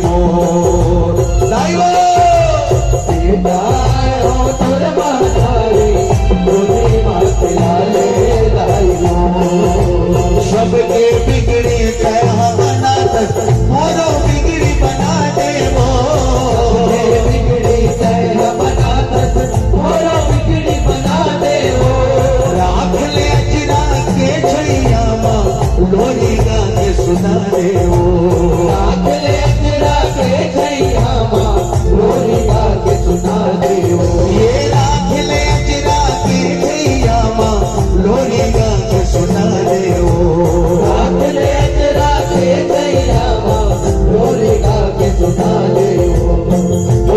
मोर दाइवो सीताए हो तुर महतारी बोले मात लाले दाइवो सबके बिगड़ी कहा बना मोरो बिगड़ी बना दे वो बिगड़ी कहा बना मोरो बिगड़ी बना दे वो राख ले अजरा के छैया मां लोरी गा के सुना दे वो राख ले अजरा के छैया मां लोरी गा के सुना दे वो ये राख ले अजरा के छैया मां लोरी गा के सुना दे वो राख ले अजरा के छैया मां लोरी गा के सुना दे वो